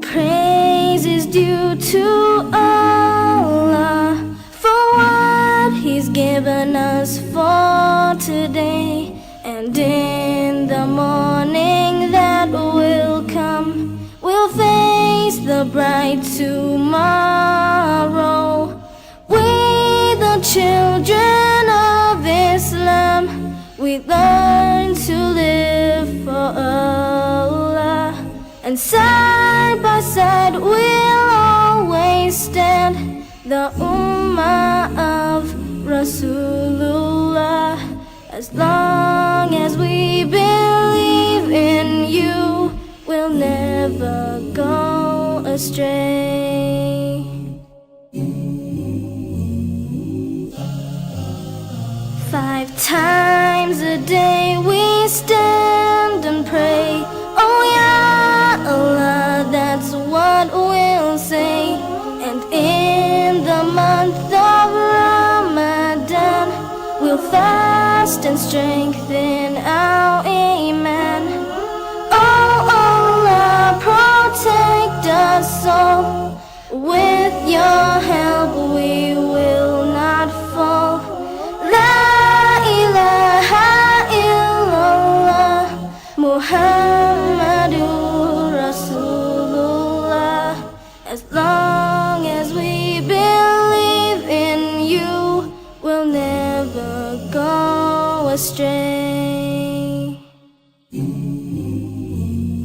praise is due to Allah for what He's given us for today. And in the morning that will come, we'll face the bright tomorrow. We, the children of Islam, we learn to live for Allah, and side by side we'll always stand, the Ummah of Rasulullah. As long as we believe in you, we'll never go astray. 5 times a day we stand and pray, oh ya Allah, that's what we'll say. And in the month of Ramadan, we'll fast and strengthen our iman. Oh Allah, protect us all. With your help we will not fall. La ilaha illallah, Muhammadur Rasulullah. As long as we believe in you, we'll never go astray.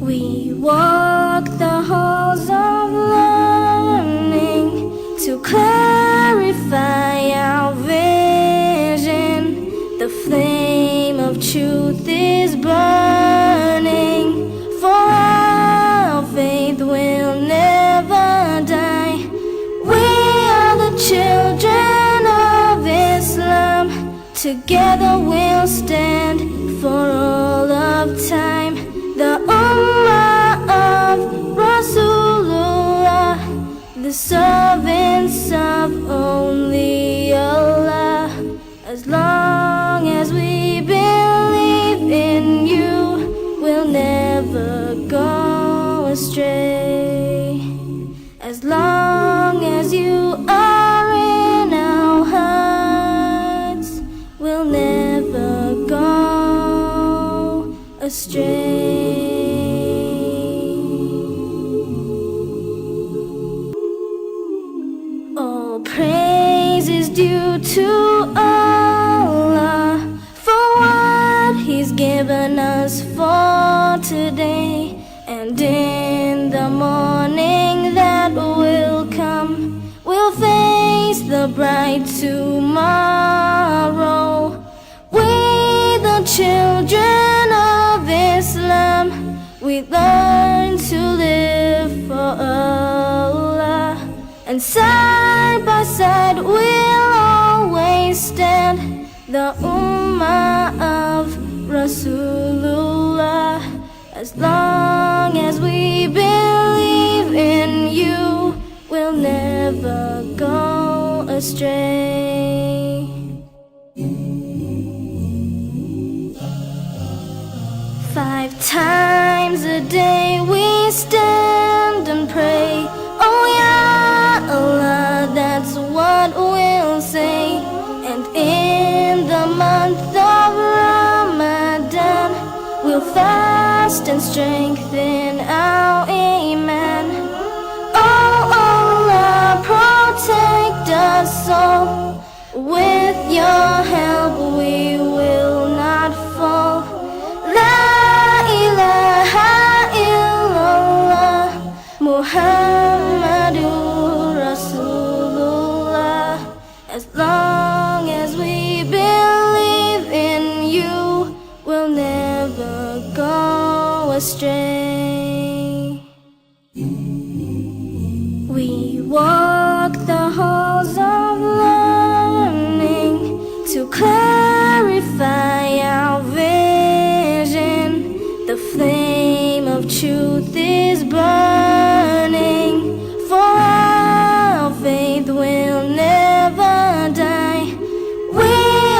We walk the halls of learning to clarify our vision. The flame of truth is burning, for our faith will never die. We are the children of Islam, together we'll stand for all of time, the Ummah of Rasulullah, the servants of only Allah. As long as we believe in you, we'll never go astray. As long as you are in our hearts, we'll never go astray. All praise is due to Allah for what He's given us for today. And in the morning that will come, we'll face the bright tomorrow. We, the children of Islam, we learn to live for Allah, and side by side we'll always stand, the Ummah of Rasulullah. As long as we believe in you, we'll never go astray. 5 times a day we stand and pray, oh ya Allah, that's what we'll say. And in the month of Ramadan, we'll fast and strengthen our iman. Oh Allah, protect us all. With your help we will not fall. La ilaha illallah, Muhammadur Rasulullah. As long as we believe in you, we'll never go astray. We walk the halls of learning to clarify our vision. The flame of truth is burning, for our faith will never die. We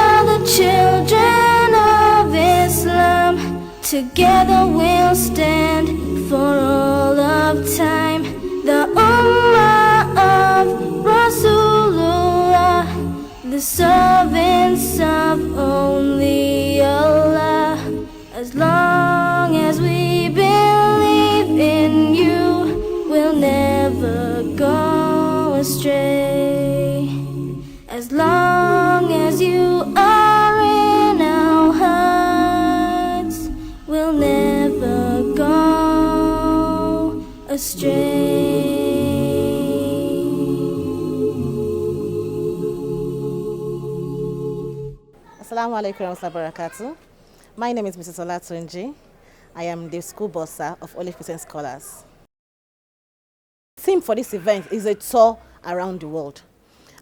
are the children of Islam, together we'll stand for all of time, servants of only Allah. As long as we believe in you, we'll never go astray. As long as you are in our hearts, we'll never go astray. Assalamu alaikum warahmatullahi wabarakatuh. My name is Mrs. Olatunji. I am the school bossa of Olive Crescent Scholars. The theme for this event is a tour around the world.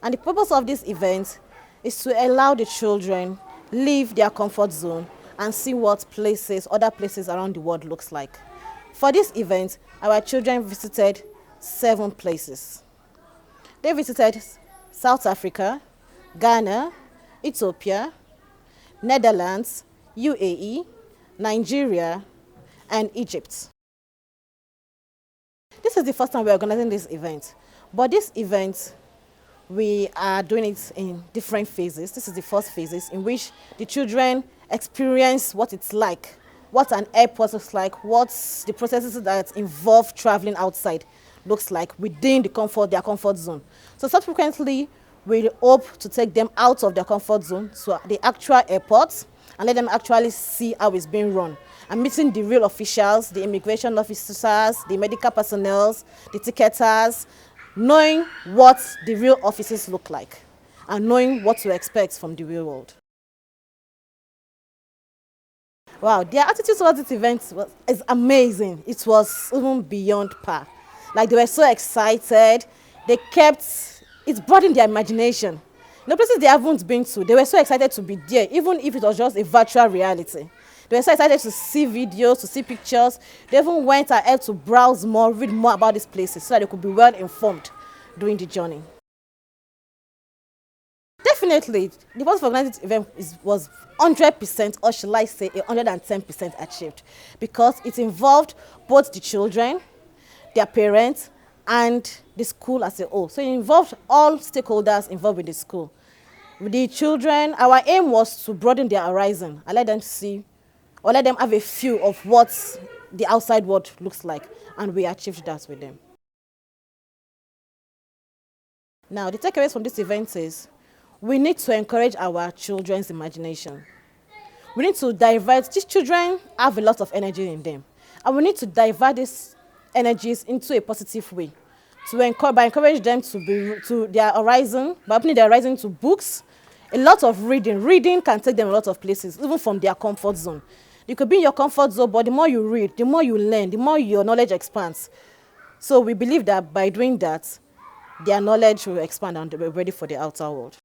And the purpose of this event is to allow the children leave their comfort zone and see what other places around the world looks like. For this event, our children visited 7 places. They visited South Africa, Ghana, Ethiopia, Netherlands, UAE, Nigeria, and Egypt. This is the first time we're organizing this event, but this event, we are doing it in different phases. This is the first phases in which the children experience what it's like, what an airport looks like, what the processes that involve traveling outside looks like within their comfort zone. So subsequently, we hope to take them out of their comfort zone to the actual airport and let them actually see how it's being run. And meeting the real officials, the immigration officers, the medical personnel, the ticketers, knowing what the real offices look like and knowing what to expect from the real world. Wow, their attitude towards this event is amazing. It was even beyond par. Like, they were so excited. It broadened their imagination. The places they haven't been to, they were so excited to be there, even if it was just a virtual reality. They were so excited to see videos, to see pictures. They even went ahead to browse more, read more about these places so that they could be well informed during the journey. Definitely, the purpose of organizing this event was 100%, or shall I say 110% achieved, because it involved both the children, their parents, and the school as a whole. So it involved all stakeholders involved with the school. With the children, our aim was to broaden their horizon and let them see, or let them have a feel of what the outside world looks like, and we achieved that with them. Now, the takeaways from this event is we need to encourage our children's imagination. We need to divert. These children have a lot of energy in them, and we need to divert these energies into a positive way by encourage them to their horizon, by opening their horizon to books, a lot of reading. Reading can take them a lot of places, even from their comfort zone. You could be in your comfort zone, but the more you read, the more you learn, the more your knowledge expands. So we believe that by doing that, their knowledge will expand and they'll be ready for the outer world.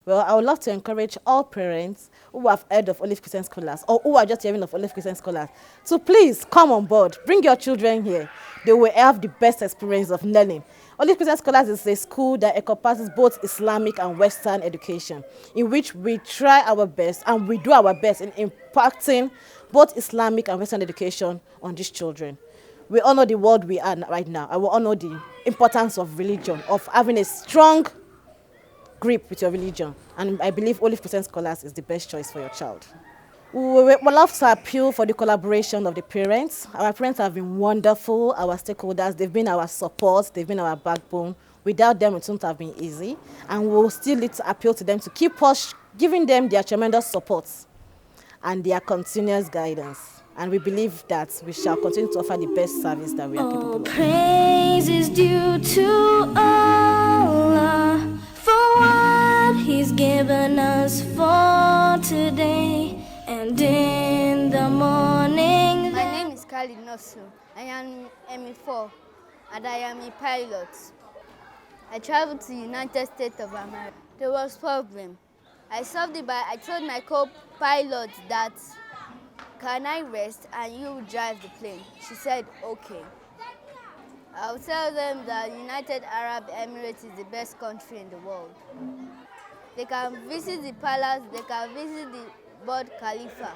Well, I would love to encourage all parents who have heard of Olive Crescent Scholars or who are just hearing of Olive Crescent Scholars to please come on board. Bring your children here. They will have the best experience of learning. Olive Crescent Scholars is a school that encompasses both Islamic and Western education, in which we try our best and we do our best in impacting both Islamic and Western education on these children. We all know the world we are right now. I will all know the importance of religion, of having a strong grip with your religion, and I believe Olive Crescent Scholars is the best choice for your child. We would love to appeal for the collaboration of the parents. Our parents have been wonderful, our stakeholders, they've been our support, they've been our backbone. Without them, it wouldn't have been easy, and we'll still need to appeal to them to keep us giving them their tremendous support and their continuous guidance. And we believe that we shall continue to offer the best service that we are capable of. Praise is due to Allah for what He's given us for today. And in the morning. My name is Khalid Nosu. I am ME4 and I am a pilot. I traveled to the United States of America. There was a problem. I solved it by I told my co-pilot that, can I rest and you drive the plane? She said, okay. I'll tell them that United Arab Emirates is the best country in the world. They can visit the palace, they can visit the Burj Khalifa.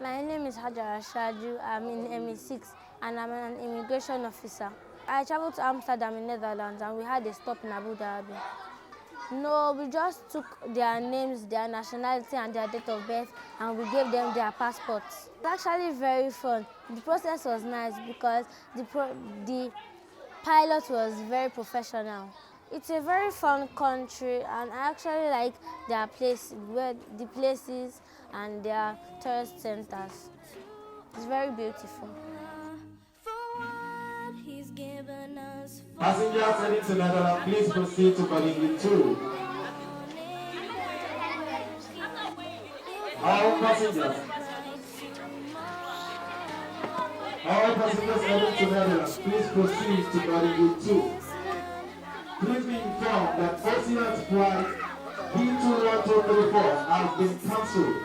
My name is Hajar Ashaju. I'm in ME6 and I'm an immigration officer. I traveled to Amsterdam in Netherlands and we had a stop in Abu Dhabi. No, we just took their names, their nationality and their date of birth and we gave them their passports. It was actually very fun. The process was nice because the pilot was very professional. It's a very fun country and I actually like their the places and their tourist centers. It's very beautiful. Passengers heading to Netherlands, please proceed to boarding 2. All passengers heading to Netherlands, please proceed to boarding 2. Please be informed that OCS flight B21234 has been cancelled.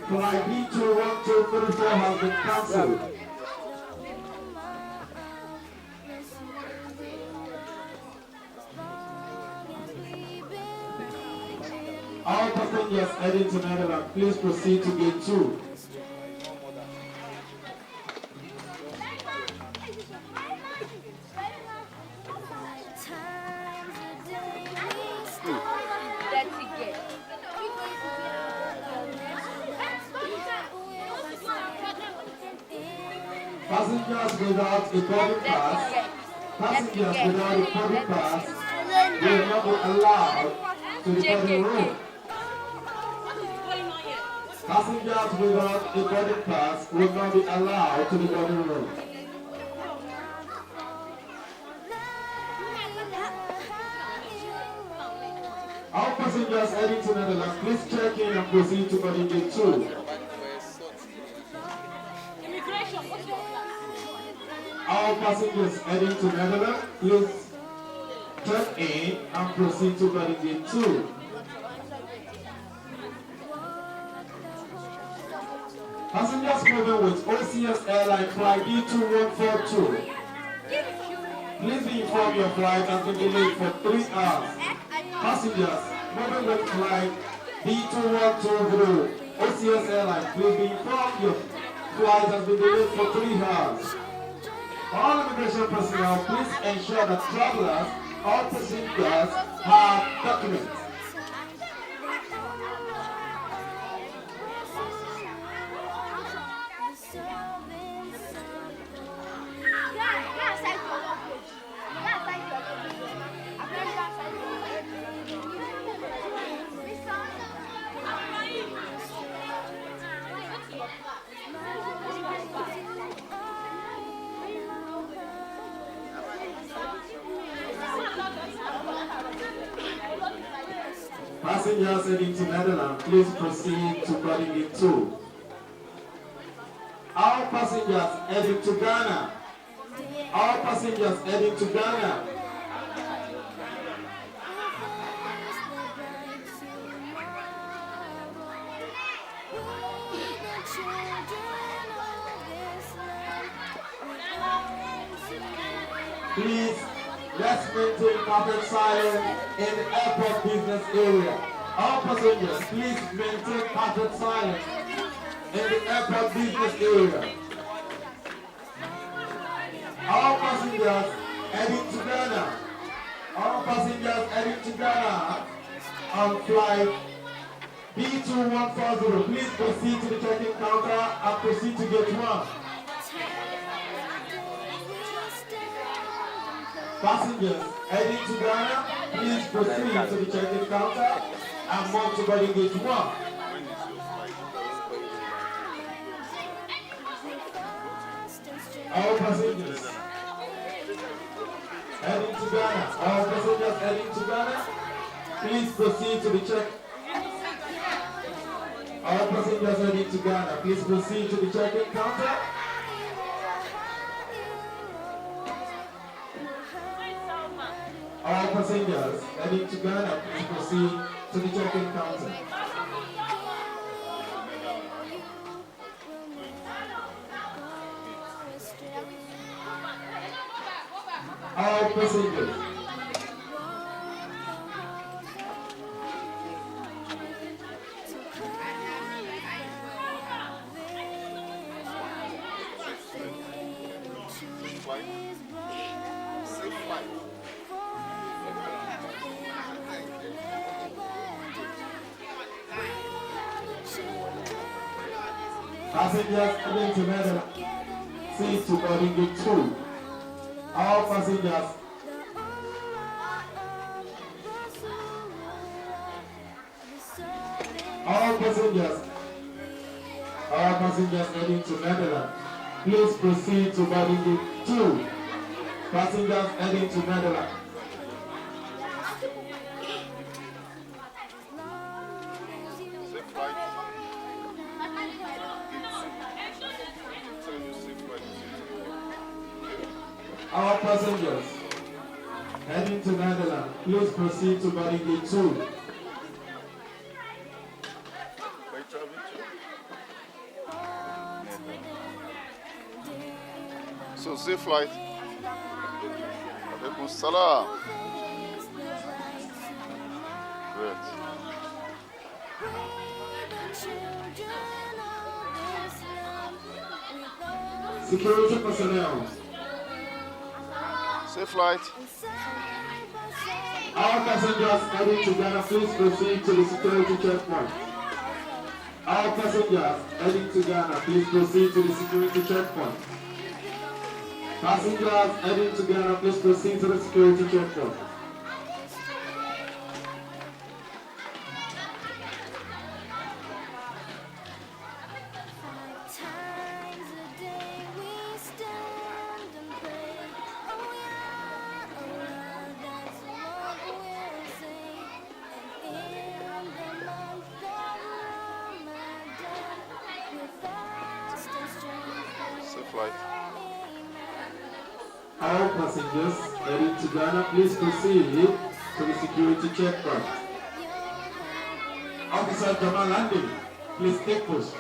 Flight B21234 has been cancelled. All passengers heading to Netherlands, please proceed to gate 2. Passengers without a boarding pass, will not be allowed to the boarding room. Passengers without a boarding pass will not be allowed to the boarding room. All passengers heading to Netherlands, please check in and proceed to boarding gate 2. All passengers heading to Netherlands, please check in and proceed to boarding gate 2. Passengers moving with OCS airline flight B2142. Please be informed your flight has been delayed for 3 hours. Passengers moving with flight B2120 OCS airline, please be informed your flight has been delayed for 3 hours. All immigration personnel, please ensure that travelers, all passengers have documents. Passengers heading to Netherlands, please proceed to boarding gate 2. All passengers heading to Ghana. All passengers heading to Ghana. Please, let's maintain perfect silence in the airport business area. All passengers, please maintain perfect silence in the airport business area. All passengers heading to Ghana. All passengers heading to Ghana on flight B2140. Please proceed to the check-in counter and proceed to gate 1. Passengers heading to Ghana, please proceed to the check-in counter and move to boarding gate 1. All passengers heading to Ghana, all passengers heading to Ghana, please proceed to the check. All passengers heading to Ghana, please proceed to the check-in counter. All passengers heading to Ghana, please proceed to the check-in counter. All passengers. Passengers heading to Netherlands, seat to boarding gate 2. All passengers heading to Netherlands, please proceed to boarding gate 2. Passengers heading to Netherlands. All passengers heading to Netherlands, please proceed to boarding gate 2. So, safe flight. Alaykum salam. Great. Security personnel. Safe flight. All passengers heading to Ghana, please proceed to the security checkpoint. All passengers heading to Ghana, please proceed to the security checkpoint. Passengers heading to Ghana, please proceed to the security checkpoint. Safe flight. All passengers heading to Ghana, please proceed to the security checkpoint. Officer Jamal landing, please take post.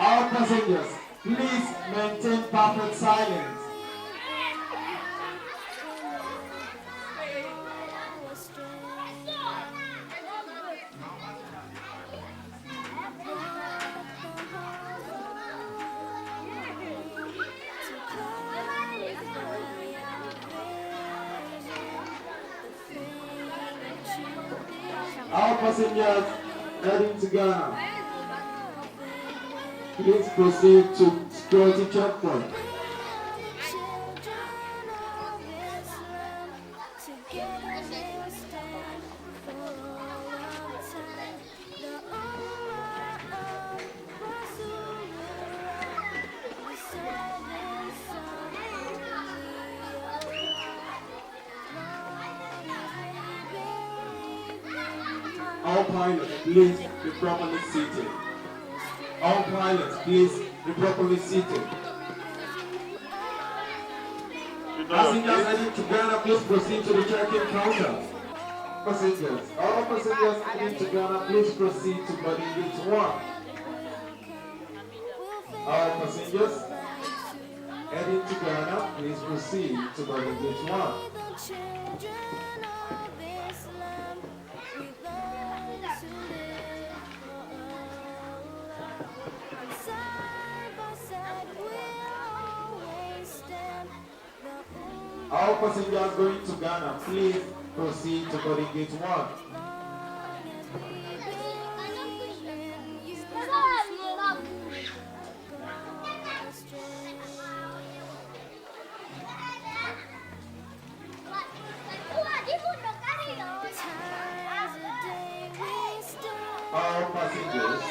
All passengers, please maintain perfect silence. All passengers heading to Ghana, please proceed to security checkpoint. All pilots, please be properly seated. All pilots, please be properly seated. Passengers heading to Ghana, please proceed to the check-in counter. Passengers, all passengers heading to Ghana, please proceed to boarding gate 1. All passengers heading to Ghana, please proceed to boarding gate 1. All passengers going to Ghana, please proceed to boarding gate 1. All passengers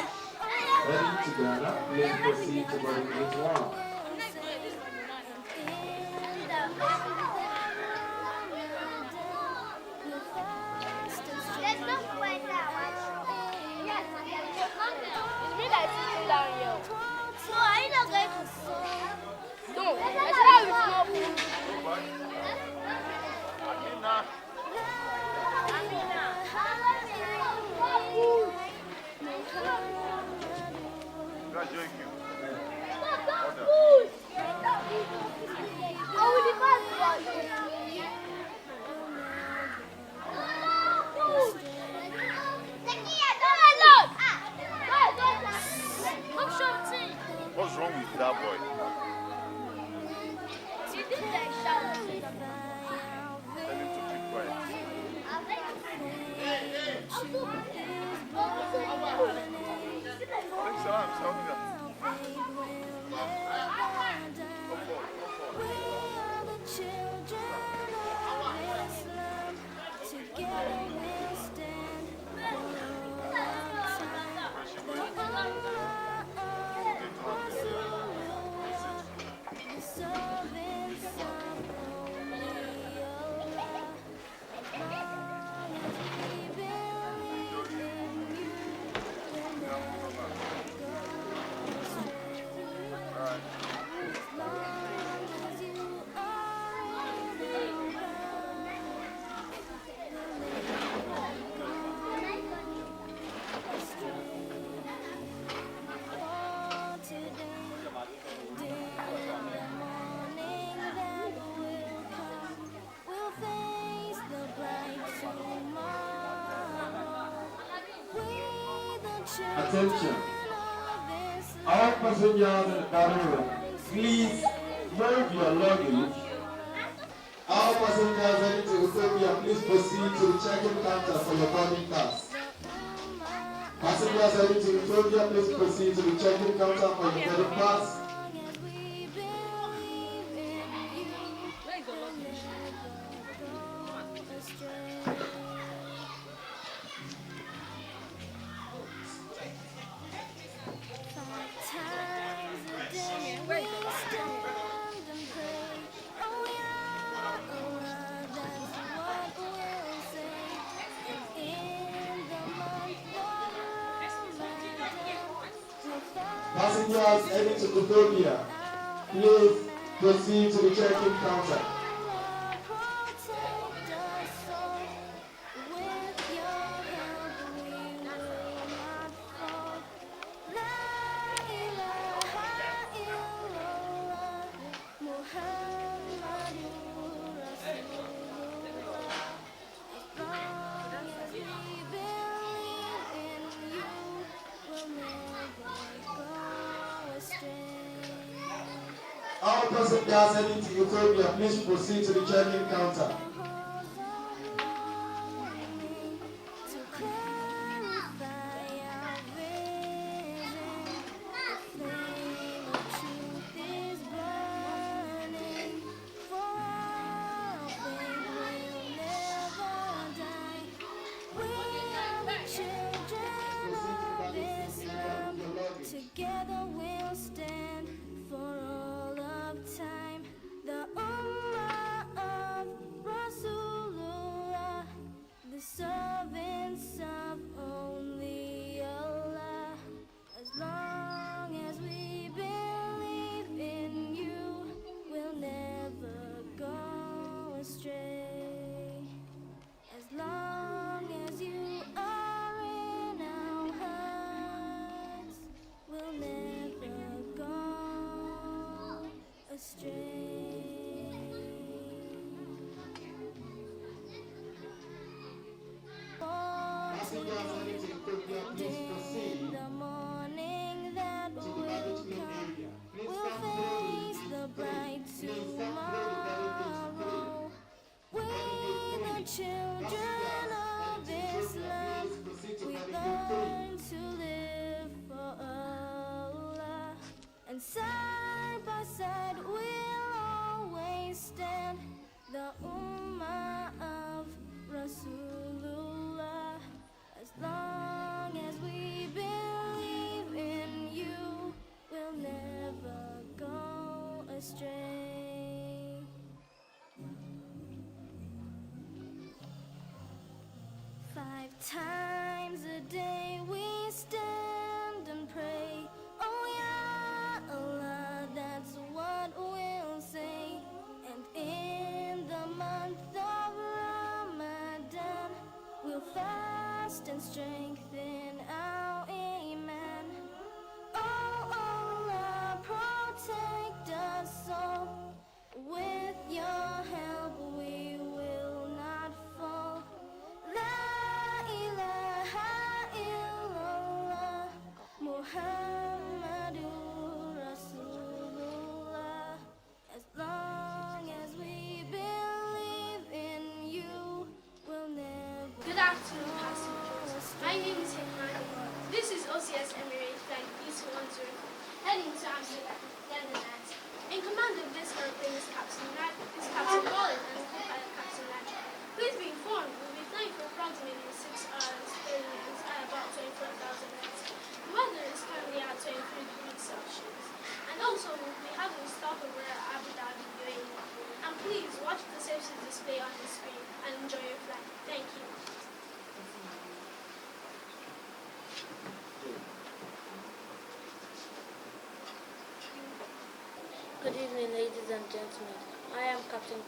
heading to Ghana, please proceed to boarding gate 1. Attention, all passengers in Arepo, please move your luggage. All passengers heading to Ethiopia, please proceed to the check-in counter for your boarding pass. Passengers heading to Ethiopia, please proceed to the check-in counter for your boarding pass. Passengers heading to Ethiopia, please proceed to the check-in counter. All passengers heading to Ethiopia, please proceed to the check-in counter. Together we'll stand for all of time. The Ummah of Rasulullah, the servants of only Allah. As long as we believe in you, we'll never go astray. As long as you are in our hearts, we'll never go astray. Passengers heading to Ethiopia, please proceed In the morning that to the will baggage claim come, area. Please we'll stop slowly. face the bright Please stop slowly. tomorrow. We the children of Islam, we learn to live for Allah, and side by side we'll always stand. The Ummah of Rasulullah. As long as we believe in you, we'll never go astray. 5 times a day we stand and pray. Oh yeah, Allah, that's what we'll say. And in the month of Ramadan, we'll fast and strengthen our iman. Oh Allah, protect us all. With your help we will not fall. La ilaha illallah, Muhammadur Rasulullah. As long as we believe in you, we'll never. Good afternoon, passengers. heading to Amsterdam, Netherlands. In command of this airplane is Captain Wallet and co-pilot Captain Nat. Please be informed, we'll be flying for approximately 6 hours, 30 minutes at about 24,000 feet. The weather is currently at 23 degrees Celsius. And also, we'll be having a stopover at Abu Dhabi, UAE. And please watch the safety display on the screen and enjoy your flight. Thank you. Good evening, ladies and gentlemen. I am Captain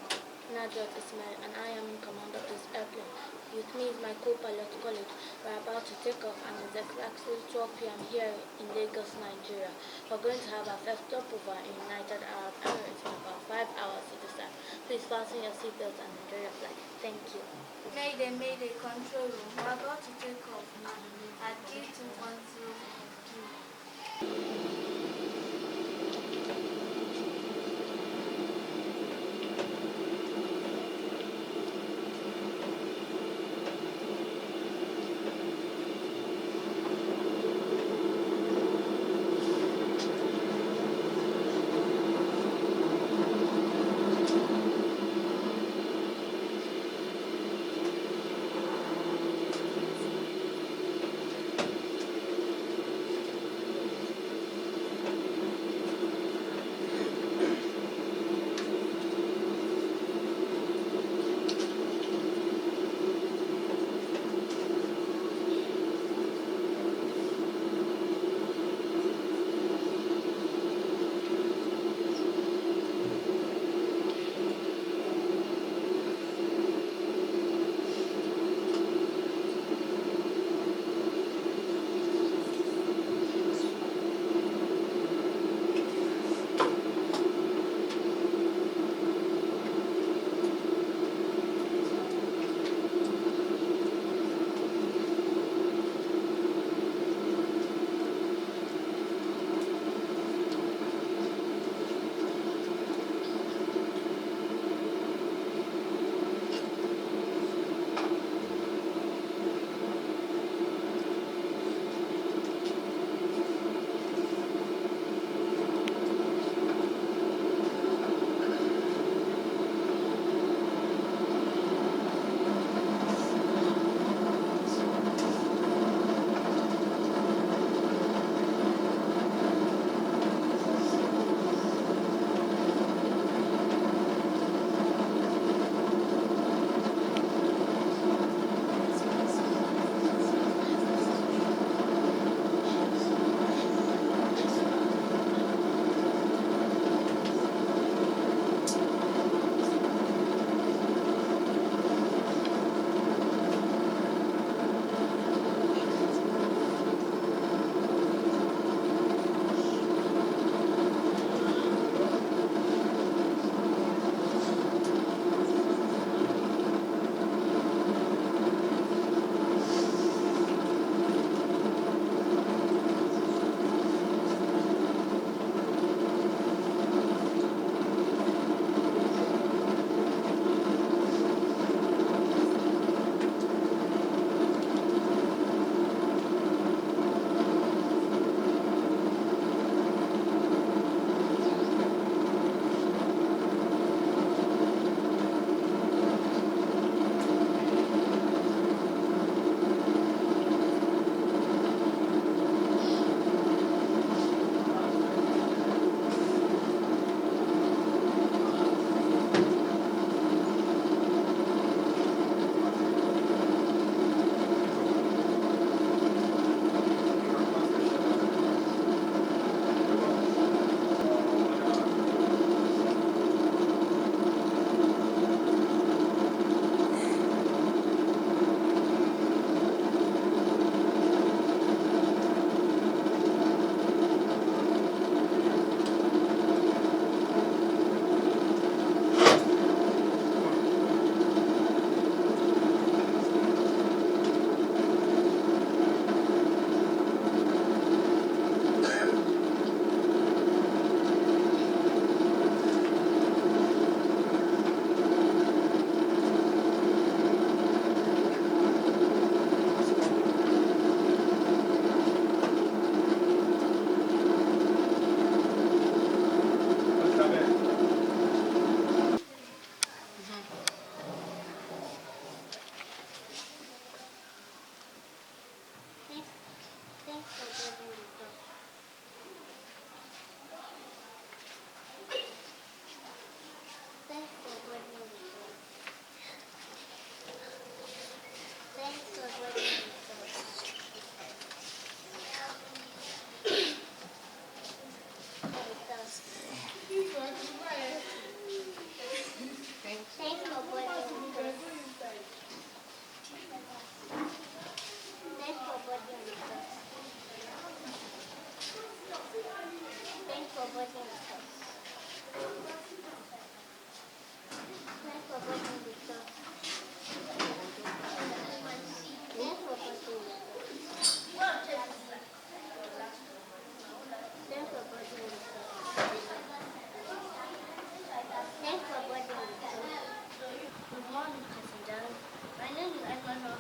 Najat Ismail, and I am in command of this airplane. With me is my co-pilot Khalid. We're about to take off, and it's exactly 12 p.m. here in Lagos, Nigeria. We're going to have our first stopover in United Arab Emirates in about 5 hours to this time. Please fasten your seatbelts and enjoy your flight. Thank you. Mayday, control room. We're about to take off at K210.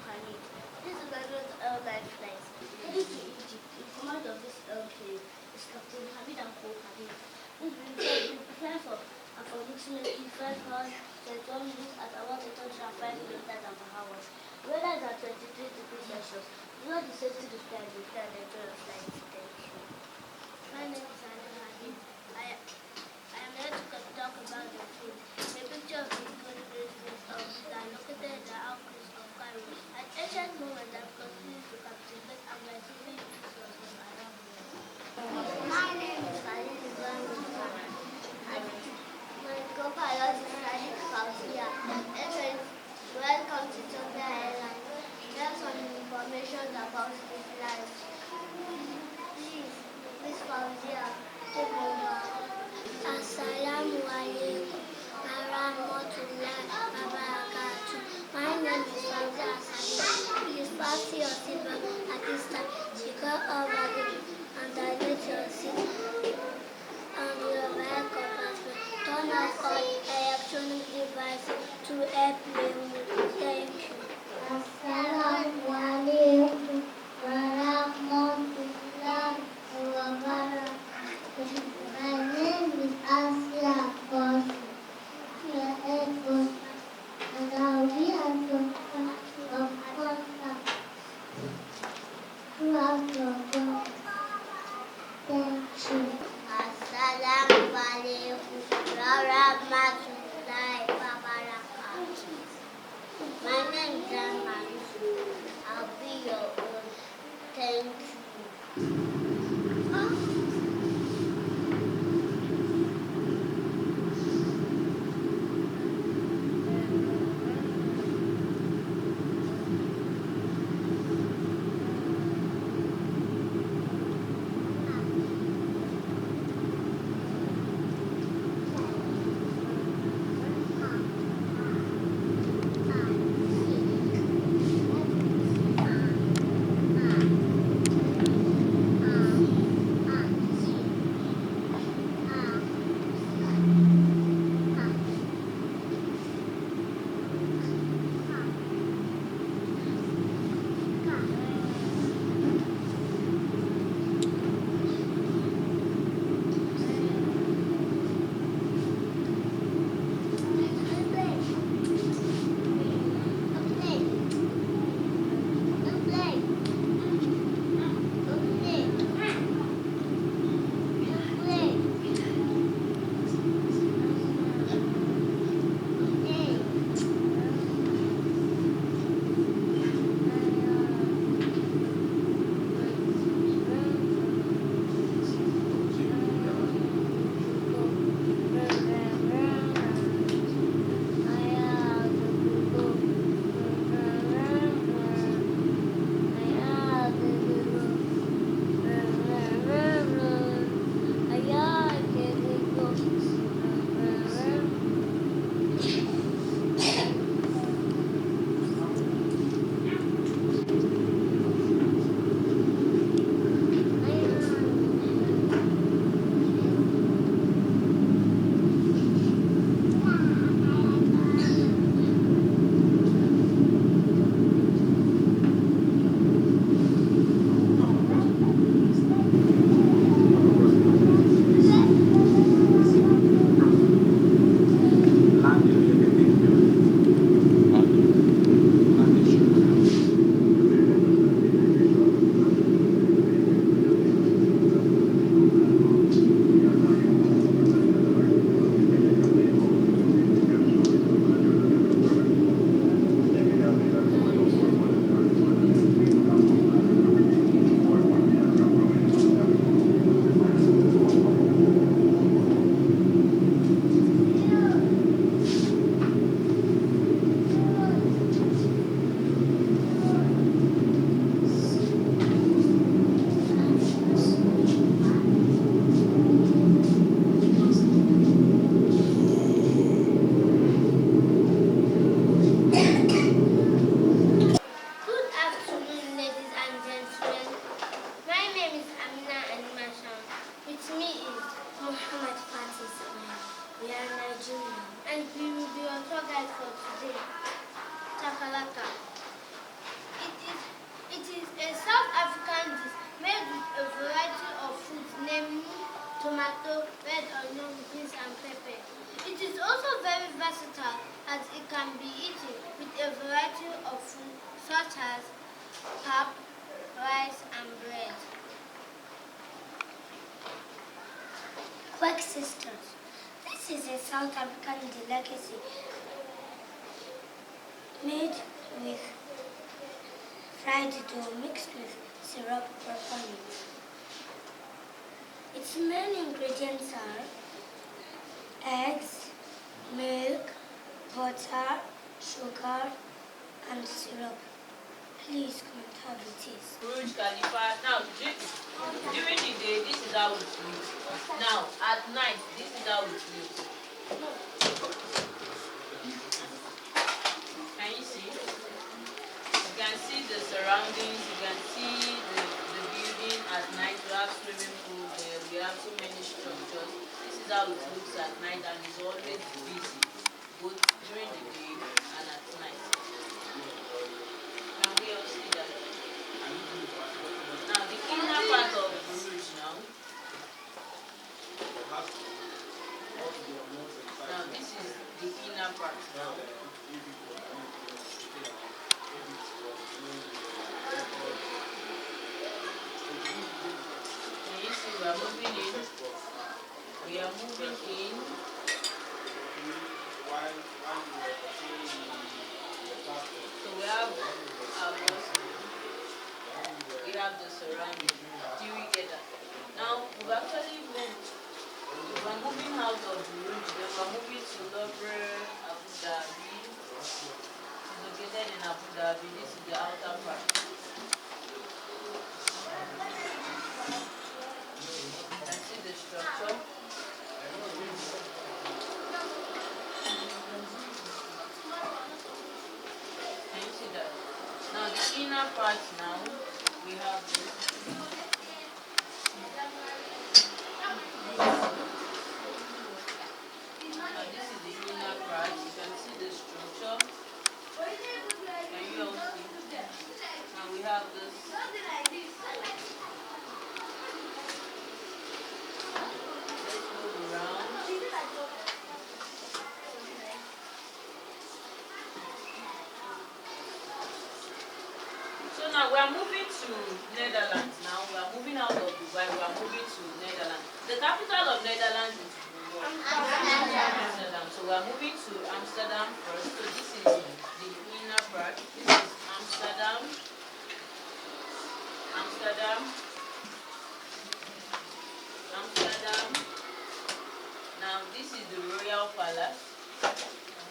her need. This is another airline flight. Heading to Egypt, in command of this airplane is Captain Hamid and Co-Hamid. This will prepare for approximately 5 hours, 21 minutes at about 805 kilometers per hour. Weather is at 23 degrees Celsius. Do not the safety described in the enjoy your flight. Thank you. My name is Alan Habib. I am here to talk about the food. A picture of the food that located in the outskirts of Cairo. At ancient moment that continues to captivate and by giving resources around the world. My name is Khalid Ibrahim. My co-pilot is Rashid Fauzia. Welcome to Zisodel Airline. Here's some information about this flight. Please, Miss Fauzia, take over. Assalamu alaikum warahmatullahi wabarakatuh. My name is Fauzia Asadi. Please fasten your seatbelt at this time. Secure all baggage and dilate your seat and your bag compartment. Turn off all electronic devices to airplane mode. Thank you. Assalamu alaikum warahmatullahi wabarakatuh. also very versatile as it can be eaten with a variety of food such as pap, rice, and bread. Quack sisters. This is a South African delicacy made with fried dough mixed with syrup properly. Its main ingredients are eggs, milk, butter, sugar, and syrup. Please come and have a taste. Burj Khalifa. Now, during the day, this is how it looks. Now, at night, this is how it looks. Can you see? You can see the surroundings. You can see the building at night. We have swimming pool there. We have so many structures. This is how it looks at night, and it's always busy, both during the day and at night. Can we all see that? Now, the inner part of the Burj now. Now, this is the inner part now. Can you see we are moving in? We are moving in. So we have our we have the surrounding. Do you get that? Now we've actually moved. We're moving out of the room. We're moving to Louvre, Abu Dhabi. It's located in Abu Dhabi. This is the outer part. You can see the structure. Can you see that? Now the inner part now, we have this. Now this is the inner part. You can see the structure. Can you all see? Now we have this. Let's move around. So now we are moving to Netherlands. Now we are moving out of Dubai. We are moving to Netherlands. The capital of Netherlands is Amsterdam. So we are moving to Amsterdam first. So this is the inner part. This is Amsterdam. Amsterdam. Amsterdam. Now this is the Royal Palace.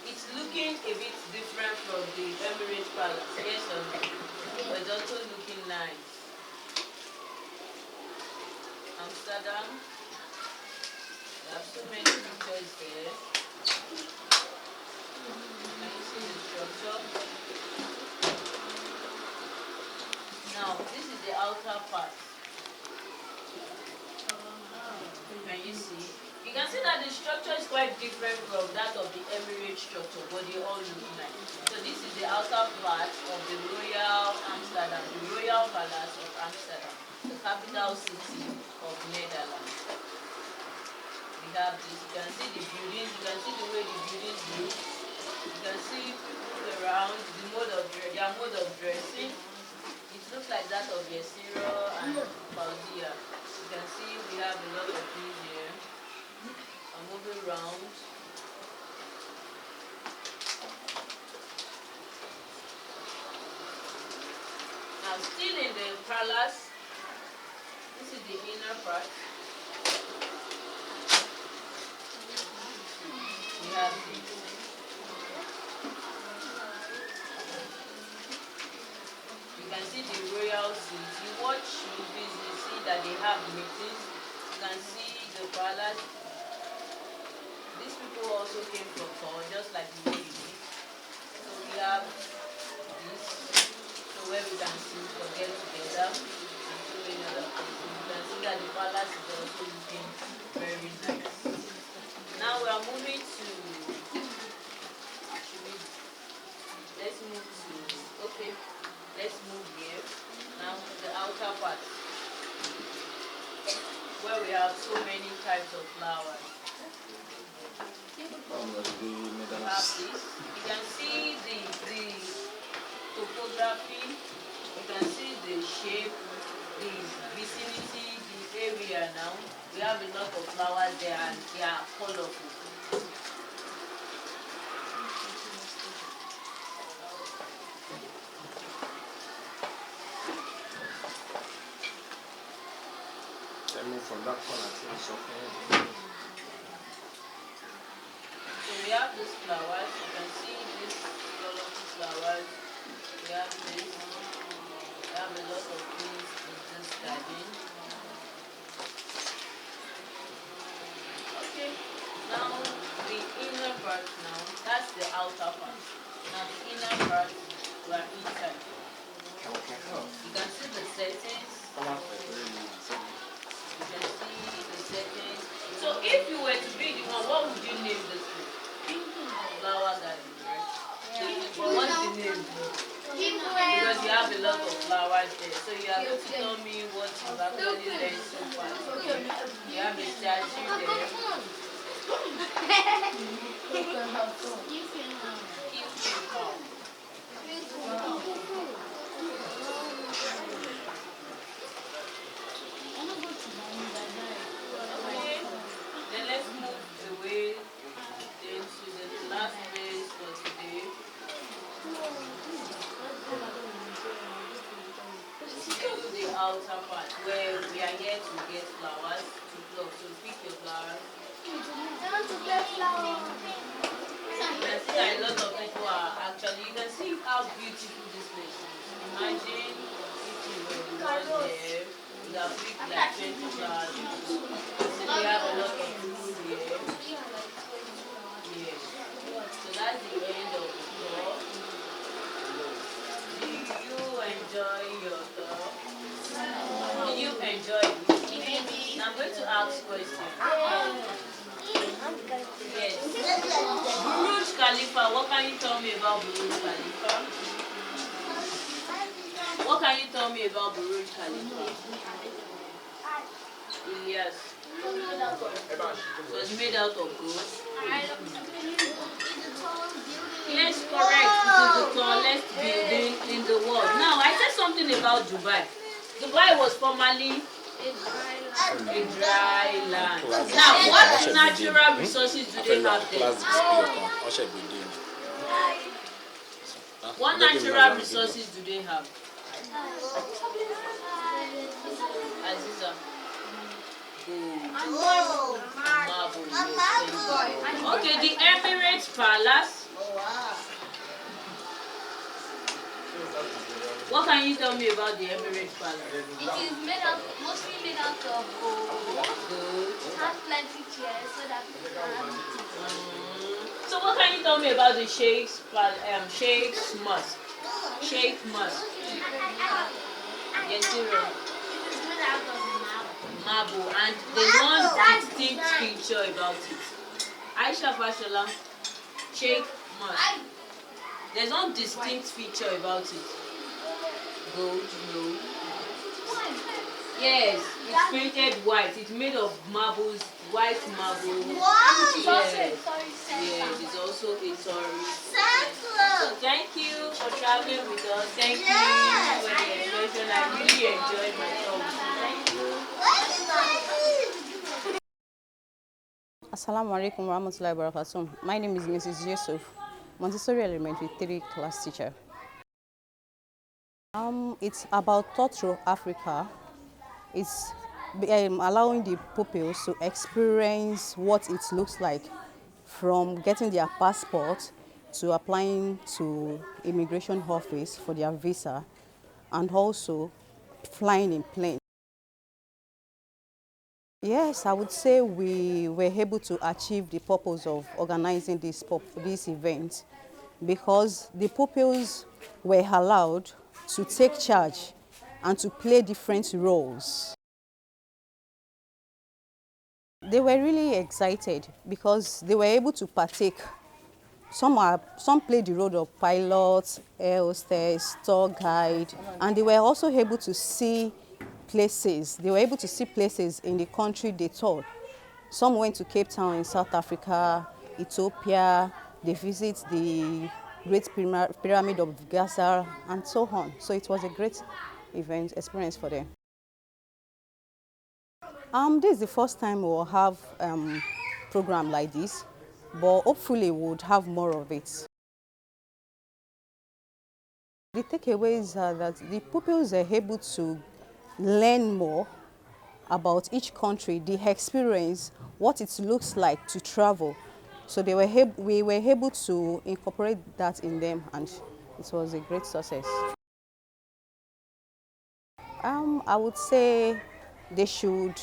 It's looking a bit different from the Emirates Palace. Yes or no? But it's also looking nice. Amsterdam. There are so many pictures there. Can you see the structure? Now, this is the outer part. Can you see? You can see that the structure is quite different from that of the Emirates structure, but they all look nice. So this is the outer part of the Royal Amsterdam, the Royal Palace of Amsterdam, the capital city of Netherlands. We have this. You can see the buildings. You can see the way the buildings look. You can see people around, their mode of dressing. It looks like that of Yesiro and Fauziya. You can see we have a lot of things here. I'm moving around. Now, still in the palace, this is the inner part. We have this. You can see the royal suite. You watch movies, you see that they have meetings. You can see the palace. These people also came from town, just like the way you did. So we have this, so where we can see, get together, and so many other things. You can see that the palace is also looking very nice. Now we are moving to, let's move to, okay, let's move here. Now to the outer part, where we have so many types of flowers. have this. You can see the topography, you can see the shape, the vicinity, the area now. We have a lot of flowers there and they are colorful. Move from that corner to the shop. So we have these flowers. You can see these colorful flowers. We have this. We have a lot of things in this garden. Okay. Now the inner part now. That's the outer part. Now the inner part we are inside. You can see the settings. You can see the settings. So if you were to be the one, what would you name this thing? Flower garden, right? But what's the name? Because you have a lot of flowers there. So you are going to tell me what you've actually learned so far. You have a statue there. Then let's move away then to the last place for today. To the outer part where we are here to get flowers to pluck. So pick your flowers. You can see that a lot of people are actually, you can see how beautiful this place is. Imagine if you were the one there, you have picked like 20 flowers. We have a lot of people here. Yes. So that's the end of the tour. Do you enjoy your tour? Do you enjoy it? Now I'm going to ask questions. Yes. Burj Khalifa, what can you tell me about Burj Khalifa? What can you tell me about Burj Khalifa? Yes. It was made out of gold. Yes, correct. It is the tallest building in the world. Now, I said something about Dubai. Dubai was formerly a dry land. Now, what natural resources do they have there? What natural resources do they have? Aziza. Marble. Okay, the Emirates Palace. What can you tell me about the Emirates Palace? It is mostly made out of gold. Has plenty chairs so that people can have it. So what can you tell me about the Sheikh's Mosque? Sheikh Mosque. Yes, zero. It is made out of Marble, and there's one distinct feature about it. Aisha Fashola, Sheikh Mosque. There's one distinct feature about it. Gold, no. Yes, it's painted white. It's made of marbles, white marble. Yes, yes, it's also a tourist. So thank you for traveling with us. Thank you for the explanation. I really enjoyed my tour. Thank you. Assalamu alaikum warahmatullahi wabarakatuh. My name is Mrs. Yusuf, Montessori Elementary 3 class teacher. It's about Thought Through Africa. It's allowing the pupils to experience what it looks like from getting their passport to applying to immigration office for their visa and also flying in plane. Yes, I would say we were able to achieve the purpose of organizing this event because the pupils were allowed to take charge and to play different roles. They were really excited because they were able to partake. Some played the role of pilot, air hostess, tour guide, and they were also able to see places. They were able to see places in the country they toured. Some went to Cape Town in South Africa, Ethiopia. They visit the Great Pyramid of Giza and so on. So it was a great experience for them. This is the first time we'll have program like this, but hopefully we would have more of it. The takeaways are that the pupils are able to learn more about each country, the experience, what it looks like to travel. So we were able to incorporate that in them, and it was a great success. I would say they should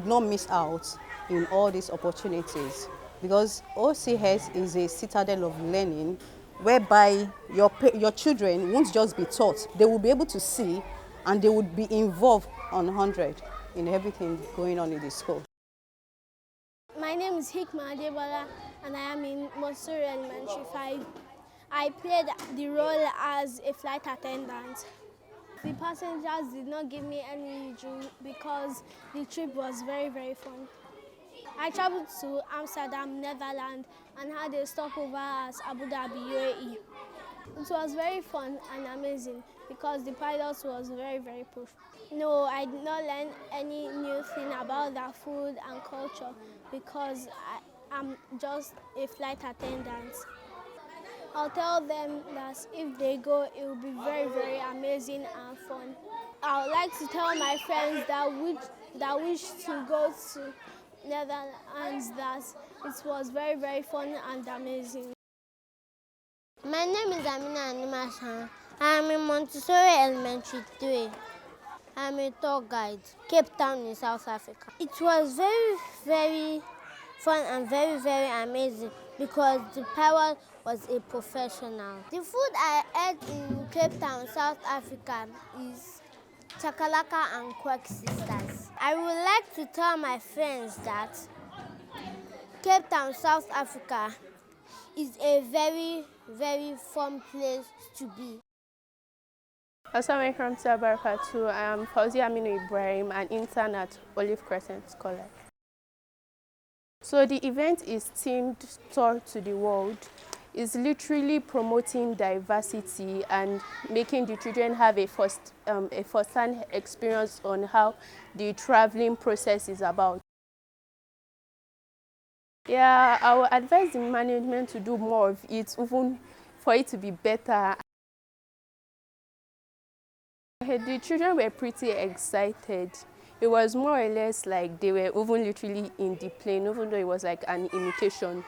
not miss out in all these opportunities, because OCS is a citadel of learning whereby your children won't just be taught, they will be able to see and they would be involved on 100 in everything going on in the school. My name is Hikma Adebola and I am in Montessori Elementary 5. I played the role as a flight attendant. The passengers did not give me any issue because the trip was very, very fun. I traveled to Amsterdam, Netherlands, and had a stopover at Abu Dhabi, UAE. It was very fun and amazing because the pilot was very, very proof. No, I did not learn any new thing about their food and culture because I'm just a flight attendant. I'll tell them that if they go, it will be very, very amazing and fun. I would like to tell my friends that wish to go to Netherlands that it was very, very fun and amazing. My name is Amina Animashan. I am in Montessori Elementary 3. I am a tour guide, Cape Town in South Africa. It was very, very fun and very, very amazing because the pilot was a professional. The food I ate in Cape Town, South Africa is chakalaka and quack sisters. I would like to tell my friends that Cape Town, South Africa is a very, very fun place to be. Assalamu alaikum barakatuh. I am Fauzi Aminu Ibrahim, an intern at Olive Crescent College. So the event is themed Tour to the World. It's literally promoting diversity and making the children have a first-hand experience on how the traveling process is about. Yeah, I would advise the management to do more of it, even for it to be better. The children were pretty excited. It was more or less like they were even literally in the plane, even though it was like an imitation.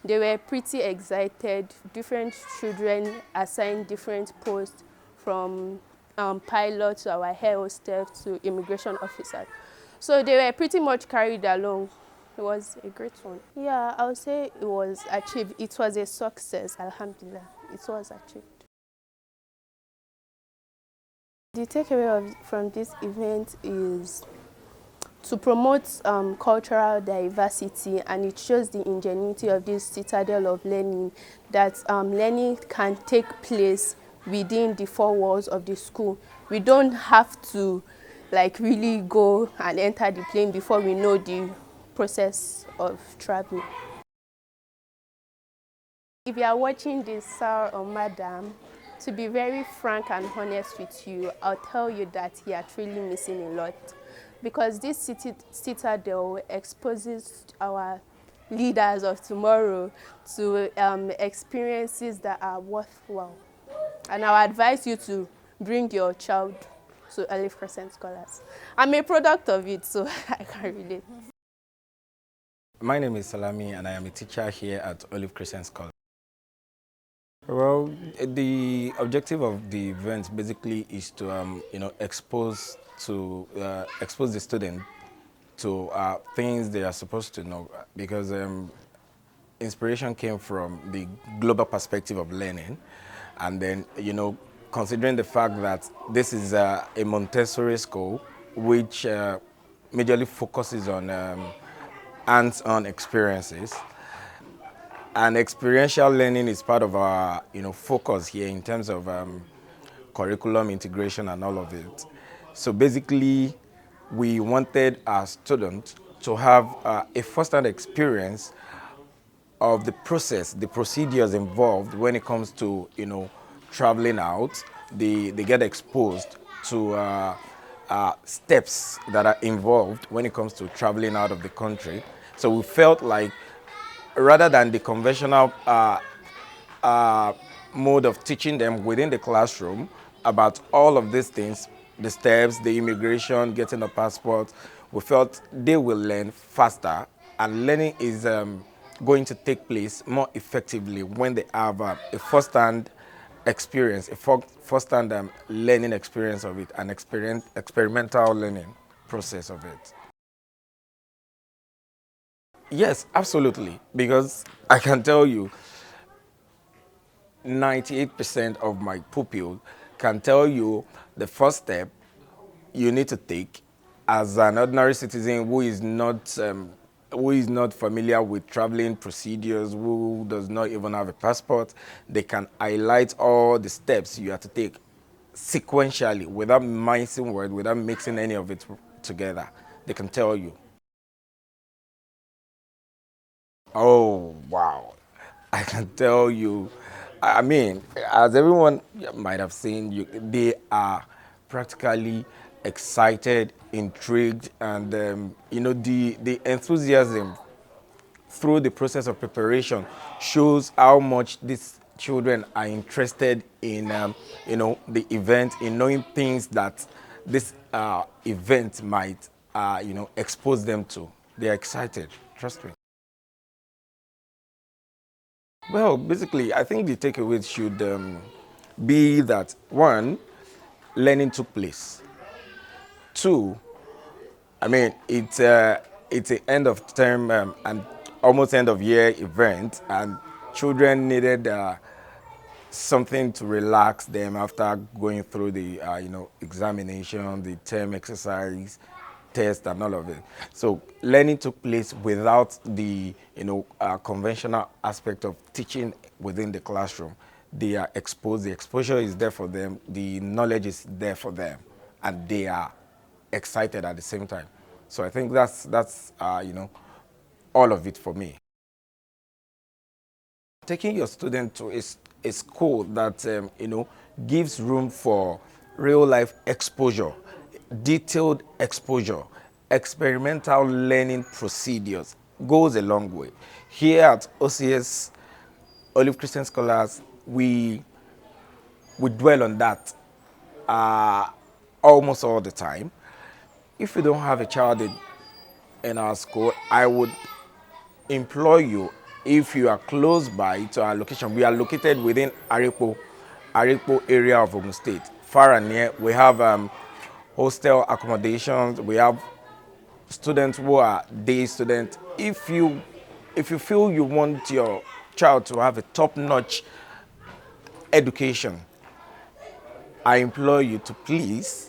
They were pretty excited. Different children assigned different posts, from pilot to our air hostess to immigration officer. So they were pretty much carried along. It was a great one. Yeah, I would say it was achieved. It was a success, alhamdulillah. It was achieved. The takeaway from this event is to promote cultural diversity, and it shows the ingenuity of this citadel of learning, that learning can take place within the four walls of the school. We don't have to like really go and enter the plane before we know the process of traveling. If you are watching this, sir or madam, to be very frank and honest with you, I'll tell you that you are truly missing a lot, because this citadel exposes our leaders of tomorrow to experiences that are worthwhile. And I'll advise you to bring your child to Olive Crescent Scholars. I'm a product of it, so I can relate. My name is Salami, and I am a teacher here at Olive Crescent Scholars. Well, the objective of the event basically is to, expose the student to things they are supposed to know, because inspiration came from the global perspective of learning, and then, considering the fact that this is a Montessori school, which majorly focuses on hands-on experiences. And experiential learning is part of our, focus here in terms of curriculum integration and all of it. So basically, we wanted our students to have a first-hand experience of the process, the procedures involved when it comes to, traveling out. They get exposed to steps that are involved when it comes to traveling out of the country. So we felt like rather than the conventional mode of teaching them within the classroom about all of these things, the steps, the immigration, getting a passport, we felt they will learn faster, and learning is going to take place more effectively when they have a first-hand experience, a first-hand learning experience of it, an experimental learning process of it. Yes, absolutely, because I can tell you 98% of my pupils can tell you the first step you need to take as an ordinary citizen who is not familiar with traveling procedures, who does not even have a passport. They can highlight all the steps you have to take sequentially without mixing words, without mixing any of it together. They can tell you. Oh, wow. I can tell you, I mean, as everyone might have seen, they are practically excited, intrigued, and, the enthusiasm through the process of preparation shows how much these children are interested in, the event, in knowing things that this event might, expose them to. They are excited, trust me. Well, basically, I think the takeaway should be that, one, learning took place. Two, I mean, it's an end of term and almost end of year event, and children needed something to relax them after going through the examination, the term exercise, test, and all of it. So learning took place without the conventional aspect of teaching within the classroom. They are exposed. The exposure is there for them. The knowledge is there for them, and they are excited at the same time. So I think that's all of it for me. Taking your student to a school that gives room for real life exposure, detailed exposure, experimental learning procedures goes a long way. Here at OCS, Olive Christian Scholars, we dwell on that almost all the time. If you don't have a child in our school, I would implore you, if you are close by to our location, we are located within Arepo area of Ogun State, far and near. We have hostel accommodations. We have students who are day students. If you feel you want your child to have a top-notch education, I implore you to please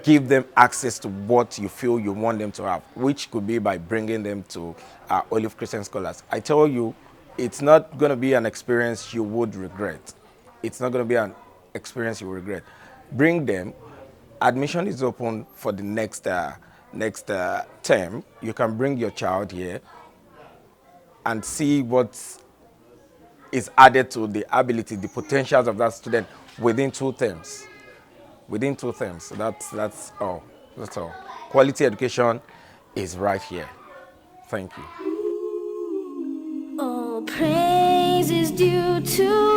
give them access to what you feel you want them to have, which could be by bringing them to Olive Christian Scholars. I tell you, it's not going to be an experience you would regret. It's not going to be an experience you will regret. Bring them. Admission is open for the next term. You can bring your child here and see what is added to the ability, the potentials of that student within 2 terms. Within 2 terms. So that's all. That's all. Quality education is right here. Thank you. All praise is due to